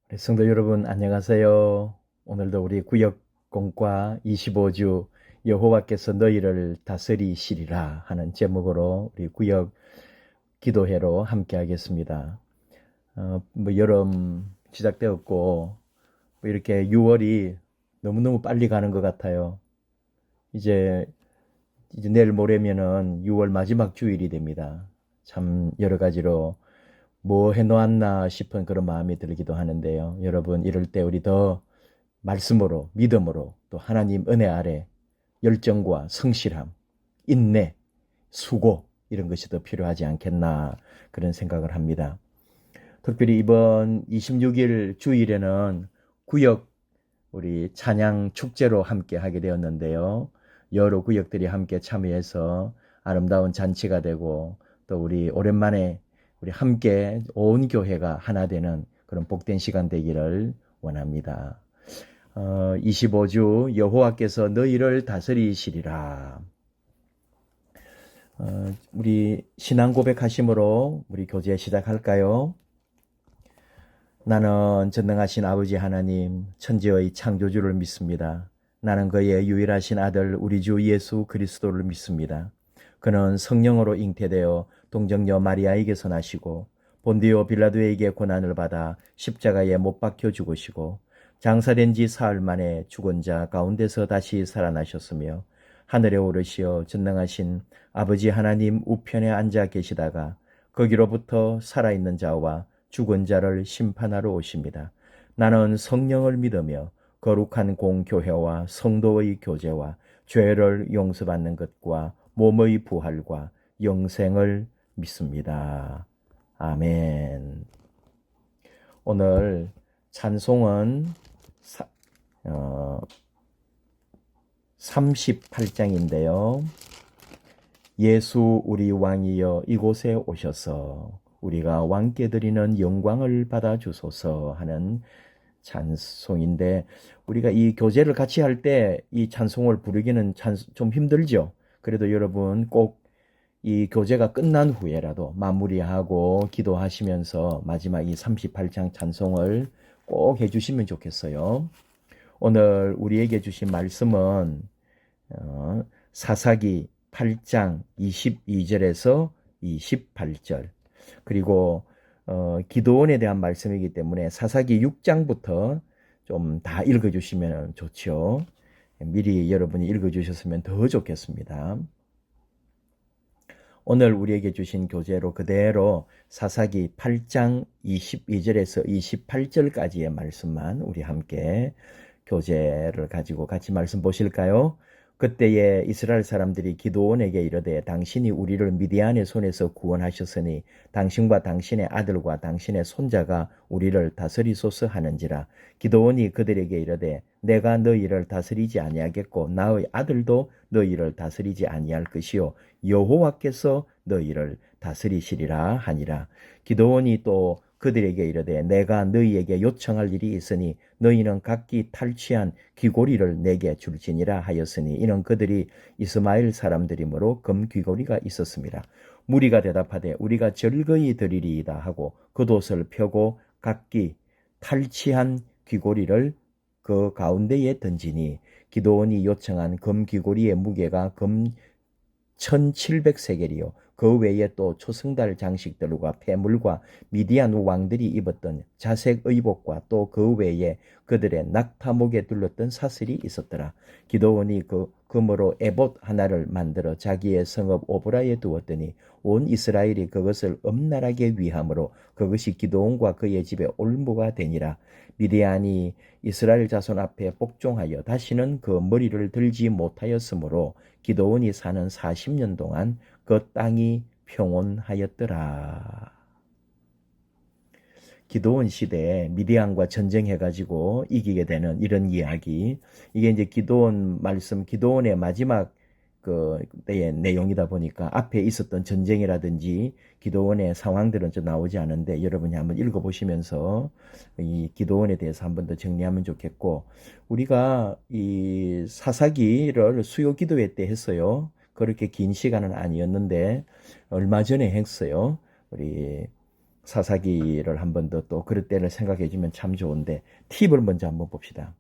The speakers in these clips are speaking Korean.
우리 성도 여러분 안녕하세요. 오늘도 우리 구역공과 25주 여호와께서 너희를 다스리시리라 하는 제목으로 우리 구역 기도회로 함께 하겠습니다. 여름 시작되었고 이렇게 6월이 너무너무 빨리 가는 것 같아요. 이제 내일 모레면은 6월 마지막 주일이 됩니다. 참 여러 가지로 뭐 해놓았나 싶은 그런 마음이 들기도 하는데요. 여러분, 이럴 때 우리 더 말씀으로, 믿음으로, 또 하나님 은혜 아래 열정과 성실함, 인내, 수고, 이런 것이 더 필요하지 않겠나 그런 생각을 합니다. 특별히 이번 26일 주일에는 구역 우리 찬양 축제로 함께 하게 되었는데요. 여러 구역들이 함께 참여해서 아름다운 잔치가 되고 또 우리 오랜만에 우리 함께 온 교회가 하나 되는 그런 복된 시간 되기를 원합니다. 25주 여호와께서 너희를 다스리시리라. 우리 신앙 고백하심으로 우리 교제 시작할까요? 나는 전능하신 아버지 하나님, 천지의 창조주를 믿습니다. 나는 그의 유일하신 아들 우리 주 예수 그리스도를 믿습니다. 그는 성령으로 잉태되어 동정녀 마리아에게서 나시고 본디오 빌라도에게 고난을 받아 십자가에 못 박혀 죽으시고 장사된 지 사흘 만에 죽은 자 가운데서 다시 살아나셨으며 하늘에 오르시어 전능하신 아버지 하나님 우편에 앉아 계시다가 거기로부터 살아있는 자와 죽은 자를 심판하러 오십니다. 나는 성령을 믿으며 거룩한 공교회와 성도의 교제와 죄를 용서받는 것과 몸의 부활과 영생을 믿습니다. 아멘. 오늘 찬송은 38장인데요. 예수 우리 왕이여 이곳에 오셔서 우리가 왕께 드리는 영광을 받아 주소서 하는 찬송인데, 우리가 이 교제를 같이 할 때 이 찬송을 부르기는 좀 힘들죠. 그래도 여러분 꼭 이 교제가 끝난 후에라도 마무리하고 기도하시면서 마지막 이 38장 찬송을 꼭 해주시면 좋겠어요. 오늘 우리에게 주신 말씀은 사사기 8장 22절에서 28절, 그리고 기도원에 대한 말씀이기 때문에 사사기 6장부터 좀 다 읽어주시면 좋죠. 미리 여러분이 읽어주셨으면 더 좋겠습니다. 오늘 우리에게 주신 교재로 그대로 사사기 8장 22절에서 28절까지의 말씀만 우리 함께 교재를 가지고 같이 말씀 보실까요? 그때에 이스라엘 사람들이 기드온에게 이르되 당신이 우리를 미디안의 손에서 구원하셨으니 당신과 당신의 아들과 당신의 손자가 우리를 다스리소서 하는지라. 기드온이 그들에게 이르되 내가 너희를 다스리지 아니하겠고 나의 아들도 너희를 다스리지 아니할 것이요 여호와께서 너희를 다스리시리라 하니라. 기드온이 또 그들에게 이르되 내가 너희에게 요청할 일이 있으니 너희는 각기 탈취한 귀고리를 내게 줄지니라 하였으니 이는 그들이 이스마엘 사람들이므로 금 귀고리가 있었습니다. 무리가 대답하되 우리가 절거히 드리리이다 하고 겉옷을 펴고 각기 탈취한 귀고리를 그 가운데에 던지니 기드온이 요청한 금 귀고리의 무게가 금 1700세겔이요 그 외에 또 초승달 장식들과 폐물과 미디안 왕들이 입었던 자색 의복과 또 그 외에 그들의 낙타목에 둘렀던 사슬이 있었더라. 기드온이 그 금으로 에봇 하나를 만들어 자기의 성읍 오브라에 두었더니 온 이스라엘이 그것을 엄란하게 위함으로 그것이 기드온과 그의 집에 올무가 되니라. 미디안이 이스라엘 자손 앞에 복종하여 다시는 그 머리를 들지 못하였으므로 기드온이 사는 40년 동안 그 땅이 평온하였더라. 기드온 시대에 미디안과 전쟁해가지고 이기게 되는 이런 이야기. 이게 이제 기드온 말씀, 기드온의 마지막 그 때의 내용이다 보니까 앞에 있었던 전쟁이라든지 기드온의 상황들은 좀 나오지 않은데 여러분이 한번 읽어보시면서 이 기드온에 대해서 한번 더 정리하면 좋겠고, 우리가 이 사사기를 수요 기도회 때 했어요. 그렇게 긴 시간은 아니었는데 얼마 전에 했어요. 우리 사사기를 한 번 더 또 그럴 때를 생각해 주면 참 좋은데 팁을 먼저 한번 봅시다.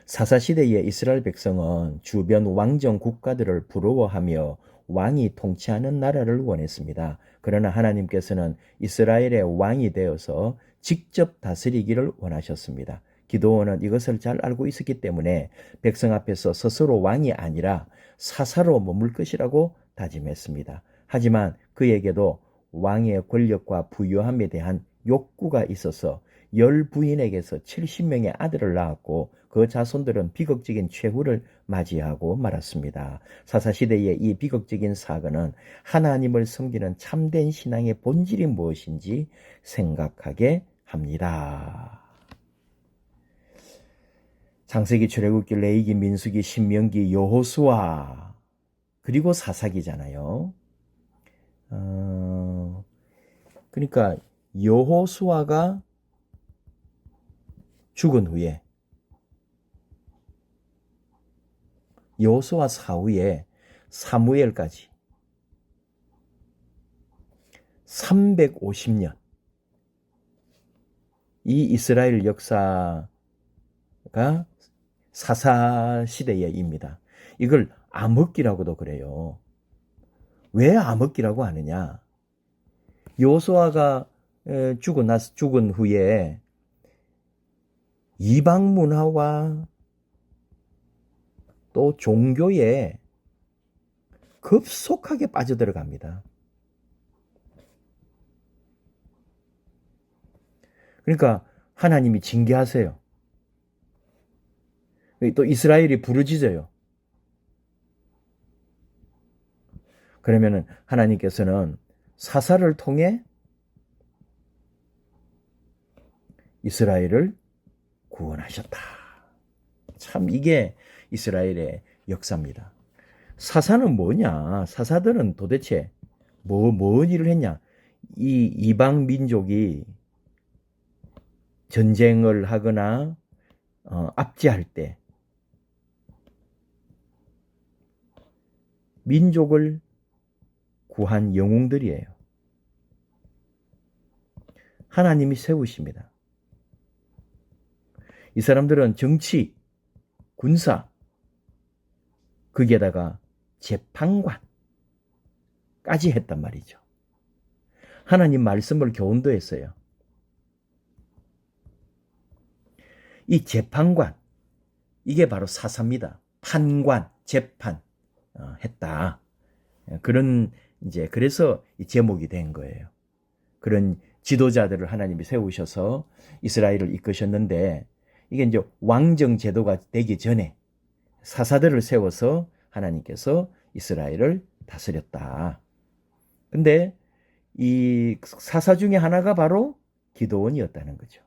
사사시대의 이스라엘 백성은 주변 왕정 국가들을 부러워하며 왕이 통치하는 나라를 원했습니다. 그러나 하나님께서는 이스라엘의 왕이 되어서 직접 다스리기를 원하셨습니다. 기드온은 이것을 잘 알고 있었기 때문에 백성 앞에서 스스로 왕이 아니라 사사로 머물 것이라고 다짐했습니다. 하지만 그에게도 왕의 권력과 부유함에 대한 욕구가 있어서 10부인에게서 70명의 아들을 낳았고 그 자손들은 비극적인 최후를 맞이하고 말았습니다. 사사시대의 이 비극적인 사건은 하나님을 섬기는 참된 신앙의 본질이 무엇인지 생각하게 합니다. 창세기, 출애굽기, 레위기, 민수기, 신명기, 여호수아 그리고 사사기잖아요. 그러니까 여호수아가 죽은 후에 여호수아 사후에 사무엘까지 350년 이 이스라엘 역사가 사사시대입니다. 이걸 암흑기라고도 그래요. 왜 암흑기라고 하느냐? 여호수아가 죽은 후에 이방 문화와 또 종교에 급속하게 빠져들어갑니다. 그러니까 하나님이 징계하세요. 또 이스라엘이 부르짖어요. 그러면은 하나님께서는 사사를 통해 이스라엘을 구원하셨다. 참 이게 이스라엘의 역사입니다. 사사는 뭐냐? 사사들은 도대체 뭔 일을 했냐? 이 이방 민족이 전쟁을 하거나 압제할 때 민족을 구한 영웅들이에요. 하나님이 세우십니다. 이 사람들은 정치, 군사, 거기에다가 재판관까지 했단 말이죠. 하나님 말씀을 교훈도 했어요. 이 재판관, 이게 바로 사사입니다. 판관, 재판 했다. 그런 이제 그래서 이 제목이 된 거예요. 그런 지도자들을 하나님이 세우셔서 이스라엘을 이끄셨는데 이게 이제 왕정 제도가 되기 전에 사사들을 세워서 하나님께서 이스라엘을 다스렸다. 근데 이 사사 중에 하나가 바로 기드온이었다는 거죠.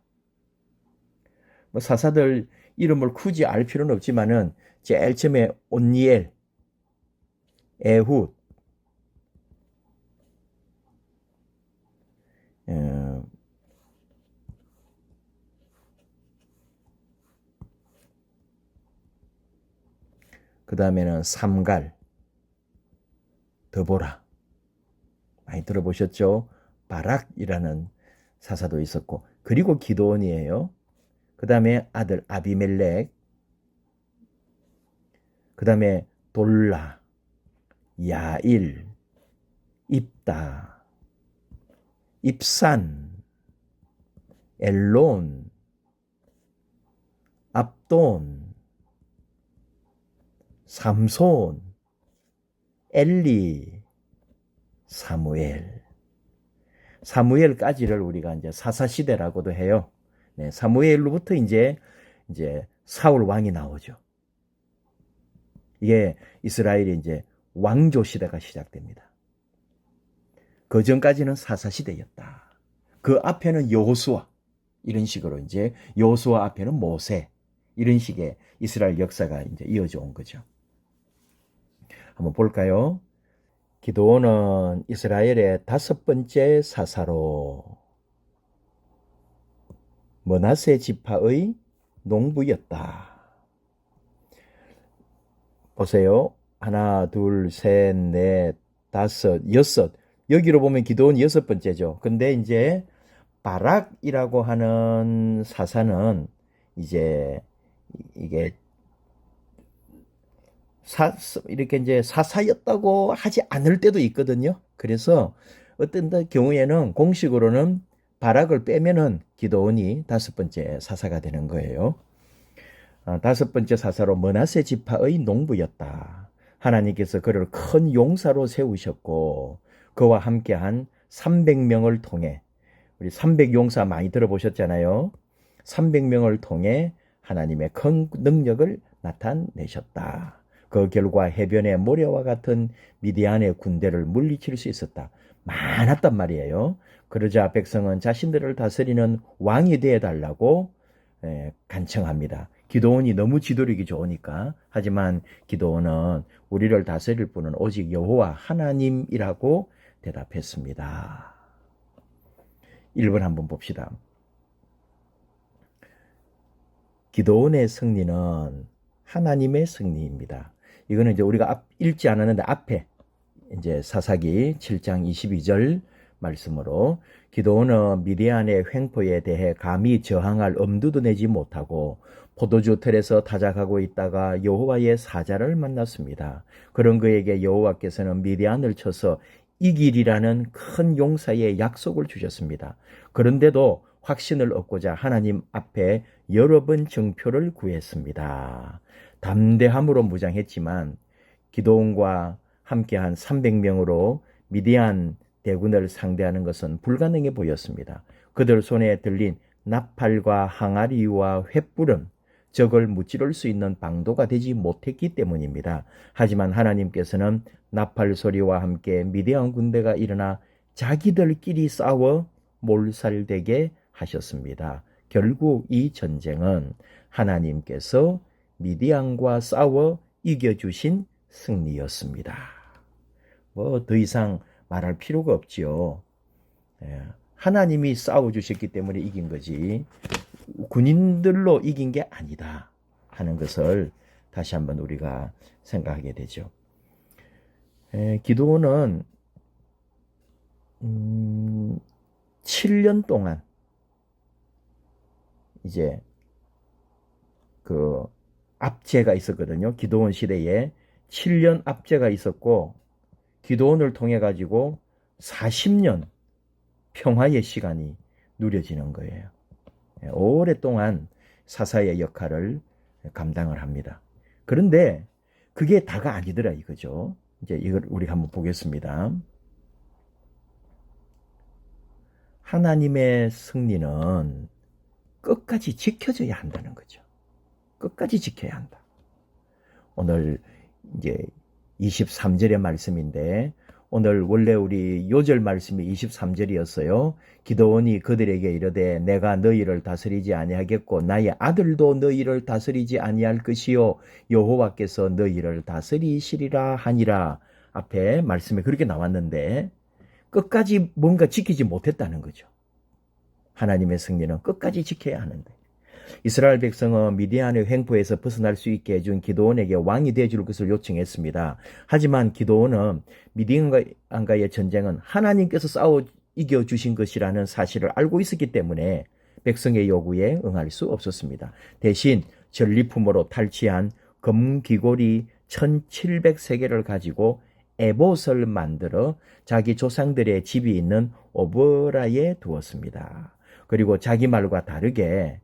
뭐 사사들 이름을 굳이 알 필요는 없지만은 제일 처음에 온니엘, 에훗, 그 다음에는 삼갈, 드보라. 많이 들어보셨죠? 바락이라는 사사도 있었고, 그리고 기드온이에요. 그 다음에 아들 아비멜렉, 그 다음에 돌라, 야일, 입다, 입산, 엘론, 압돈, 삼손, 엘리, 사무엘. 사무엘까지를 우리가 이제 사사시대라고도 해요. 네, 사무엘로부터 이제 사울 왕이 나오죠. 이게 이스라엘이 이제 왕조 시대가 시작됩니다. 그 전까지는 사사시대였다. 그 앞에는 여호수아, 이런 식으로 이제 여호수아 앞에는 모세, 이런 식의 이스라엘 역사가 이제 이어져 온 거죠. 한번 볼까요? 기드온은 이스라엘의 5번째 사사로 므낫세 지파의 농부였다. 보세요. 하나, 둘, 셋, 넷, 다섯, 여섯. 여기로 보면 기도원이 6번째죠. 근데 이제 바락이라고 하는 사사는 이제 이게 이렇게 이제 사사였다고 하지 않을 때도 있거든요. 그래서 어떤 경우에는 공식으로는 바락을 빼면은 기도원이 5번째 사사가 되는 거예요. 5번째 사사로 머나세 지파의 농부였다. 하나님께서 그를 큰 용사로 세우셨고 그와 함께한 300명을 통해 우리 300용사 많이 들어보셨잖아요. 300명을 통해 하나님의 큰 능력을 나타내셨다. 그 결과 해변의 모래와 같은 미디안의 군대를 물리칠 수 있었다. 많았단 말이에요. 그러자 백성은 자신들을 다스리는 왕이 되어달라고 간청합니다. 기도원이 너무 지도력이 좋으니까. 하지만 기도원은 우리를 다스릴 분은 오직 여호와 하나님이라고 대답했습니다. 1번 한번 봅시다. 기도원의 승리는 하나님의 승리입니다. 이거는 이제 우리가 읽지 않았는데 앞에 이제 사사기 7장 22절 말씀으로 기도원은 미디안의 횡포에 대해 감히 저항할 엄두도 내지 못하고 포도주 틀에서 타작하고 있다가 여호와의 사자를 만났습니다. 그런 그에게 여호와께서는 미디안을 쳐서 이길이라는 큰 용사의 약속을 주셨습니다. 그런데도 확신을 얻고자 하나님 앞에 여러 번 증표를 구했습니다. 담대함으로 무장했지만 기도원과 함께한 300명으로 미디안 대군을 상대하는 것은 불가능해 보였습니다. 그들 손에 들린 나팔과 항아리와 횃불은 적을 무찌를 수 있는 방도가 되지 못했기 때문입니다. 하지만 하나님께서는 나팔 소리와 함께 미디안 군대가 일어나 자기들끼리 싸워 몰살되게 하셨습니다. 결국 이 전쟁은 하나님께서 미디안과 싸워 이겨주신 승리였습니다. 뭐 더 이상 말할 필요가 없지요. 하나님이 싸워주셨기 때문에 이긴 거지 군인들로 이긴 게 아니다 하는 것을 다시 한번 우리가 생각하게 되죠. 기도원은 7년 동안 이제 그 압제가 있었거든요. 기도원 시대에 7년 압제가 있었고 기도원을 통해 가지고 40년 평화의 시간이 누려지는 거예요. 오랫동안 사사의 역할을 감당을 합니다. 그런데 그게 다가 아니더라 이거죠. 이제 이걸 우리가 한번 보겠습니다. 하나님의 승리는 끝까지 지켜져야 한다는 거죠. 끝까지 지켜야 한다. 오늘 이제 23절의 말씀인데 오늘 원래 우리 요절 말씀이 23절이었어요. 기도원이 그들에게 이르되 내가 너희를 다스리지 아니하겠고 나의 아들도 너희를 다스리지 아니할 것이요 여호와께서 너희를 다스리시리라 하니라. 앞에 말씀에 그렇게 나왔는데 끝까지 뭔가 지키지 못했다는 거죠. 하나님의 승리는 끝까지 지켜야 하는데 이스라엘 백성은 미디안의 횡포에서 벗어날 수 있게 해준 기도원에게 왕이 되어줄 것을 요청했습니다. 하지만 기도원은 미디안과의 전쟁은 하나님께서 싸워 이겨주신 것이라는 사실을 알고 있었기 때문에 백성의 요구에 응할 수 없었습니다. 대신 전리품으로 탈취한 금귀고리 1700세계를 가지고 에봇을 만들어 자기 조상들의 집이 있는 오보라에 두었습니다. 그리고 자기 말과 다르게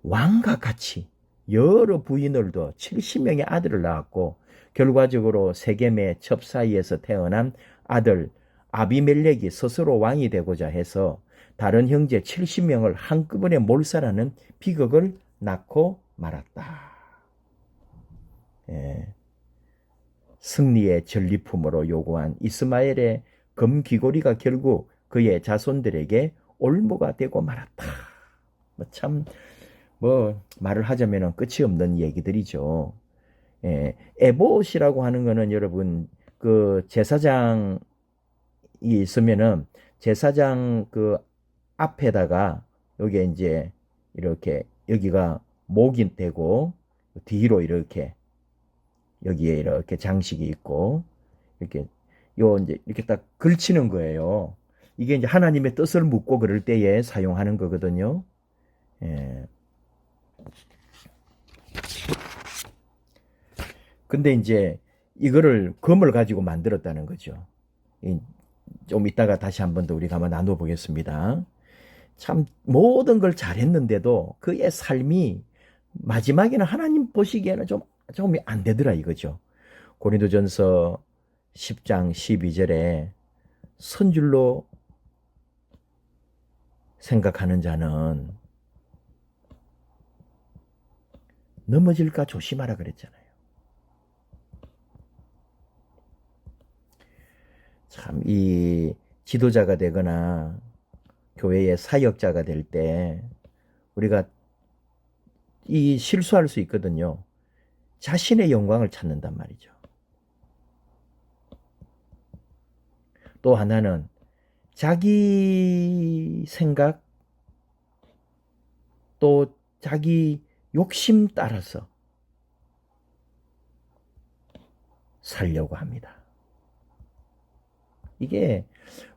왕과 같이 여러 부인을 둬 70명의 아들을 낳았고 결과적으로 세겜의 첩 사이에서 태어난 아들 아비멜렉이 스스로 왕이 되고자 해서 다른 형제 70명을 한꺼번에 몰살하는 비극을 낳고 말았다. 승리의 전리품으로 요구한 이스마엘의 금귀고리가 결국 그의 자손들에게 올무가 되고 말았다. 말을 하자면 끝이 없는 얘기들이죠. 에봇이라고 하는 거는 여러분 그 제사장이 있으면은 제사장 그 앞에다가 여기에 이제 이렇게 여기가 목이 되고 뒤로 이렇게 여기에 이렇게 장식이 있고 이렇게 요 이제 이렇게 딱 걸치는 거예요. 이게 이제 하나님의 뜻을 묻고 그럴 때에 사용하는 거거든요. 예. 근데 이제 이거를 금을 가지고 만들었다는 거죠. 좀 이따가 다시 한 번 더 우리가 한번 나눠보겠습니다. 참 모든 걸 잘했는데도 그의 삶이 마지막에는 하나님 보시기에는 좀 안 되더라 이거죠. 고린도전서 10장 12절에 선줄로 생각하는 자는 넘어질까 조심하라 그랬잖아요. 참 이 지도자가 되거나 교회의 사역자가 될 때 우리가 이 실수할 수 있거든요. 자신의 영광을 찾는단 말이죠. 또 하나는 자기 생각 또 자기 욕심 따라서 살려고 합니다. 이게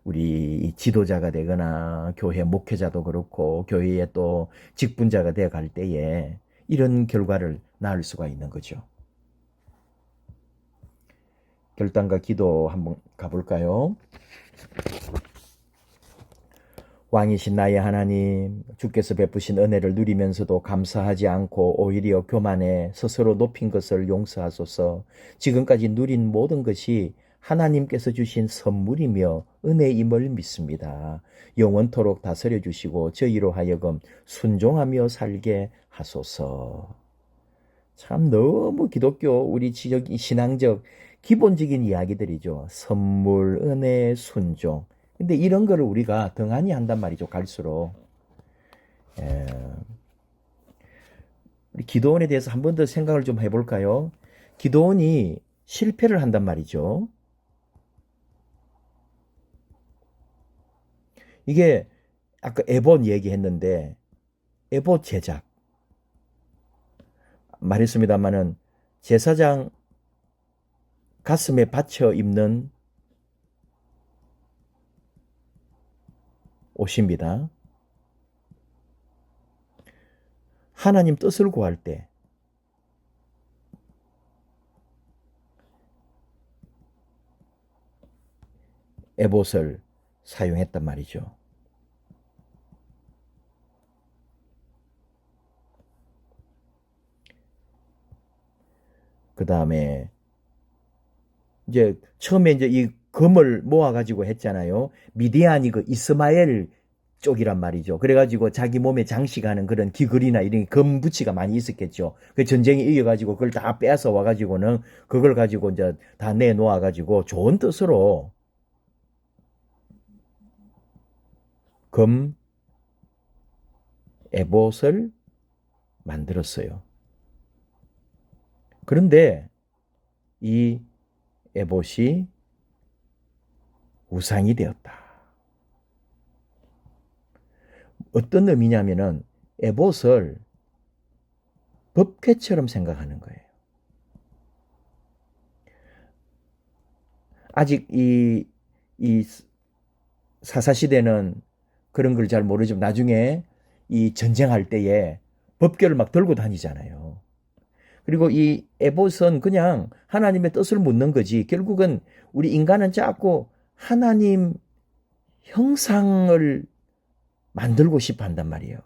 우리 지도자가 되거나 교회 목회자도 그렇고 교회에 또 직분자가 되어 갈 때에 이런 결과를 낳을 수가 있는 거죠. 결단과 기도 한번 가볼까요? 왕이신 나의 하나님, 주께서 베푸신 은혜를 누리면서도 감사하지 않고 오히려 교만해 스스로 높인 것을 용서하소서. 지금까지 누린 모든 것이 하나님께서 주신 선물이며 은혜임을 믿습니다. 영원토록 다스려 주시고 저희로 하여금 순종하며 살게 하소서. 참 너무 기독교 우리 신앙적 기본적인 이야기들이죠. 선물, 은혜, 순종. 근데 이런 거를 우리가 등한히 한단 말이죠. 갈수록. 우리 기도원에 대해서 한 번 더 생각을 좀 해볼까요? 기도원이 실패를 한단 말이죠. 이게 아까 에봇 얘기했는데 에봇 제작 말했습니다마는 제사장 가슴에 받쳐 입는 옷입니다. 하나님 뜻을 구할 때 에봇을 사용했단 말이죠. 그 다음에 이제 처음에 이제 이 금을 모아가지고 했잖아요. 미디안이 그 이스마엘 쪽이란 말이죠. 그래가지고 자기 몸에 장식하는 그런 귀걸이나 이런 금부치가 많이 있었겠죠. 그 전쟁이 이겨가지고 그걸 다 빼앗아 와가지고는 그걸 가지고 이제 다 내놓아가지고 좋은 뜻으로 금 에봇을 만들었어요. 그런데 이 에봇이 우상이 되었다. 어떤 의미냐면은 에봇을 법궤처럼 생각하는 거예요. 아직 이 사사시대는 그런 걸 잘 모르지만 나중에 이 전쟁할 때에 법궤를 막 들고 다니잖아요. 그리고 이 에봇은 그냥 하나님의 뜻을 묻는 거지. 결국은 우리 인간은 자꾸 하나님 형상을 만들고 싶어 한단 말이에요.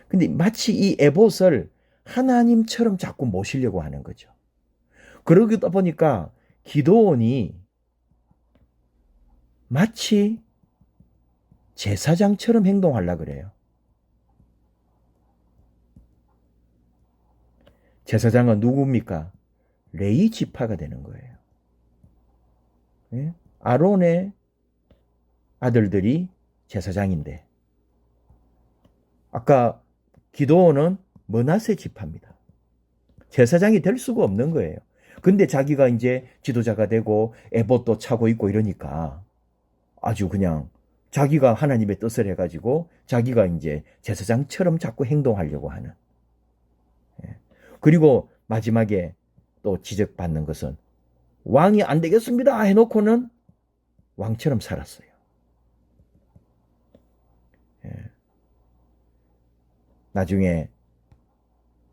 근데 마치 이 에봇을 하나님처럼 자꾸 모시려고 하는 거죠. 그러다 보니까 기도원이 마치 제사장처럼 행동하려고 그래요. 제사장은 누굽니까? 레위 지파가 되는 거예요. 예? 아론의 아들들이 제사장인데 아까 기도원은 므낫세 지파입니다. 제사장이 될 수가 없는 거예요. 근데 자기가 이제 지도자가 되고 에봇도 차고 있고 이러니까 아주 그냥 자기가 하나님의 뜻을 해가지고 자기가 이제 제사장처럼 자꾸 행동하려고 하는. 그리고 마지막에 또 지적받는 것은 왕이 안 되겠습니다 해놓고는 왕처럼 살았어요. 예. 나중에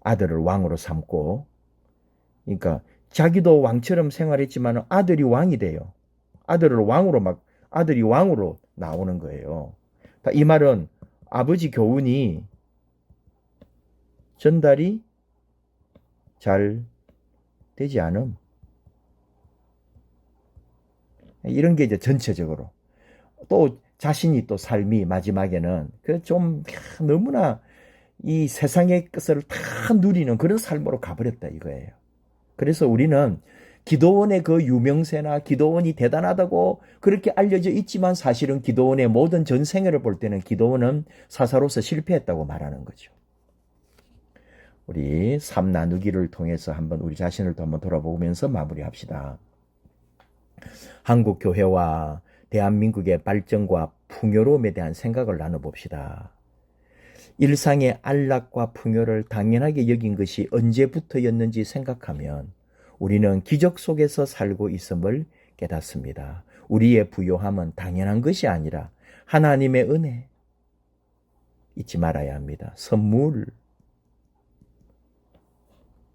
아들을 왕으로 삼고, 그러니까 자기도 왕처럼 생활했지만 아들이 왕이 돼요. 아들이 왕으로 나오는 거예요. 이 말은 아버지 교훈이 전달이 잘 되지 않음. 이런 게 이제 전체적으로. 또 자신이 또 삶이 마지막에는 그 좀 너무나 이 세상의 것을 다 누리는 그런 삶으로 가버렸다 이거예요. 그래서 우리는 기도원의 그 유명세나 기도원이 대단하다고 그렇게 알려져 있지만 사실은 기도원의 모든 전생애를 볼 때는 기도원은 사사로서 실패했다고 말하는 거죠. 우리 삶 나누기를 통해서 한번 우리 자신을 또 한번 돌아보면서 마무리합시다. 한국 교회와 대한민국의 발전과 풍요로움에 대한 생각을 나눠봅시다. 일상의 안락과 풍요를 당연하게 여긴 것이 언제부터였는지 생각하면 우리는 기적 속에서 살고 있음을 깨닫습니다. 우리의 부요함은 당연한 것이 아니라 하나님의 은혜, 잊지 말아야 합니다. 선물.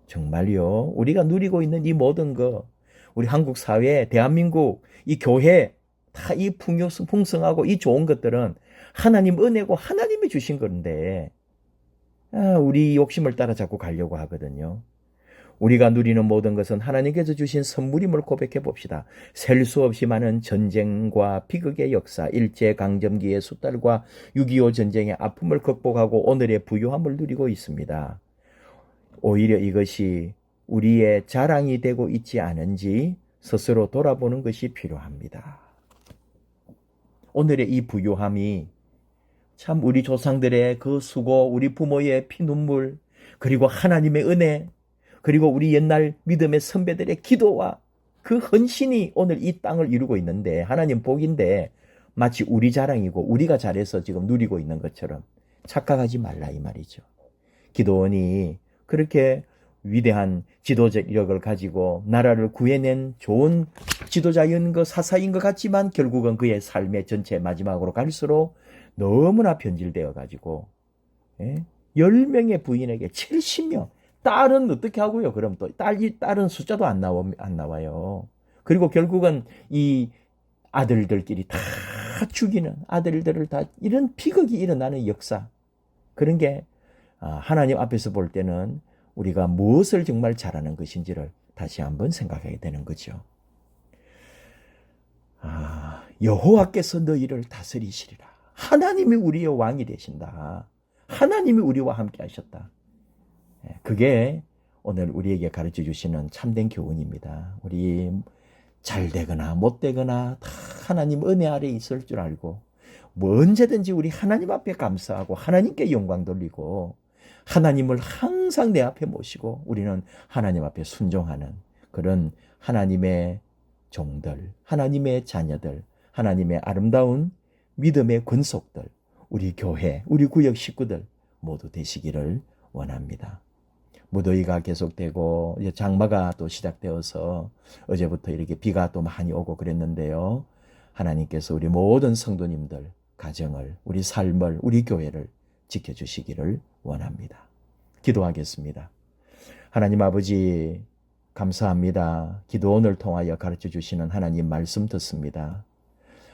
정말요. 우리가 누리고 있는 이 모든 거, 우리 한국 사회, 대한민국, 이 교회, 다 이 풍성하고 이 좋은 것들은 하나님 은혜고 하나님이 주신 건데, 우리 욕심을 따라 자꾸 가려고 하거든요. 우리가 누리는 모든 것은 하나님께서 주신 선물임을 고백해 봅시다. 셀 수 없이 많은 전쟁과 비극의 역사, 일제강점기의 수달과 6.25 전쟁의 아픔을 극복하고 오늘의 부유함을 누리고 있습니다. 오히려 이것이 우리의 자랑이 되고 있지 않은지 스스로 돌아보는 것이 필요합니다. 오늘의 이 부유함이 참 우리 조상들의 그 수고, 우리 부모의 피눈물, 그리고 하나님의 은혜, 그리고 우리 옛날 믿음의 선배들의 기도와 그 헌신이 오늘 이 땅을 이루고 있는데 하나님 복인데 마치 우리 자랑이고 우리가 잘해서 지금 누리고 있는 것처럼 착각하지 말라 이 말이죠. 기도원이 그렇게 위대한 지도력을 가지고 나라를 구해낸 좋은 지도자인 것, 사사인 것 같지만 결국은 그의 삶의 전체 마지막으로 갈수록 너무나 변질되어 가지고 10명의 부인에게 70명, 딸은 어떻게 하고요? 그럼 또 딸은 숫자도 안 나와요. 그리고 결국은 이 아들들끼리 다 죽이는, 아들들을 다, 이런 비극이 일어나는 역사, 그런 게 하나님 앞에서 볼 때는 우리가 무엇을 정말 잘하는 것인지를 다시 한번 생각하게 되는 거죠. 여호와께서 너희를 다스리시리라. 하나님이 우리의 왕이 되신다. 하나님이 우리와 함께 하셨다. 그게 오늘 우리에게 가르쳐 주시는 참된 교훈입니다. 우리 잘 되거나 못 되거나 다 하나님 은혜 아래 있을 줄 알고 뭐 언제든지 우리 하나님 앞에 감사하고 하나님께 영광 돌리고 하나님을 항상 내 앞에 모시고 우리는 하나님 앞에 순종하는 그런 하나님의 종들, 하나님의 자녀들, 하나님의 아름다운 믿음의 권속들, 우리 교회, 우리 구역 식구들 모두 되시기를 원합니다. 무더위가 계속되고 장마가 또 시작되어서 어제부터 이렇게 비가 또 많이 오고 그랬는데요. 하나님께서 우리 모든 성도님들 가정을, 우리 삶을, 우리 교회를 지켜주시기를 원합니다. 기도하겠습니다. 하나님 아버지 감사합니다. 기도원을 통하여 가르쳐 주시는 하나님 말씀 듣습니다.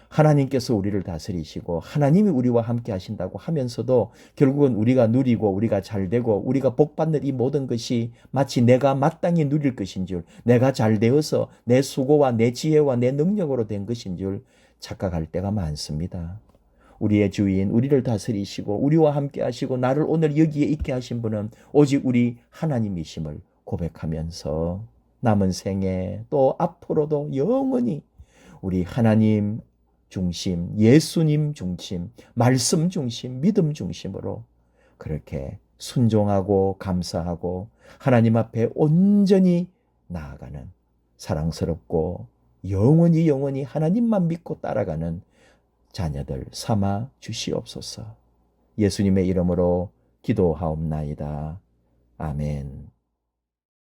하나님께서 우리를 다스리시고 하나님이 우리와 함께 하신다고 하면서도 결국은 우리가 누리고 우리가 잘되고 우리가 복받는 이 모든 것이 마치 내가 마땅히 누릴 것인 줄, 내가 잘되어서 내 수고와 내 지혜와 내 능력으로 된 것인 줄 착각할 때가 많습니다. 우리의 주인, 우리를 다스리시고 우리와 함께 하시고 나를 오늘 여기에 있게 하신 분은 오직 우리 하나님이심을 고백하면서 남은 생에 또 앞으로도 영원히 우리 하나님 중심, 예수님 중심, 말씀 중심, 믿음 중심으로 그렇게 순종하고 감사하고 하나님 앞에 온전히 나아가는 사랑스럽고 영원히 하나님만 믿고 따라가는 자녀들 삼아 주시옵소서. 예수님의 이름으로 기도하옵나이다. 아멘.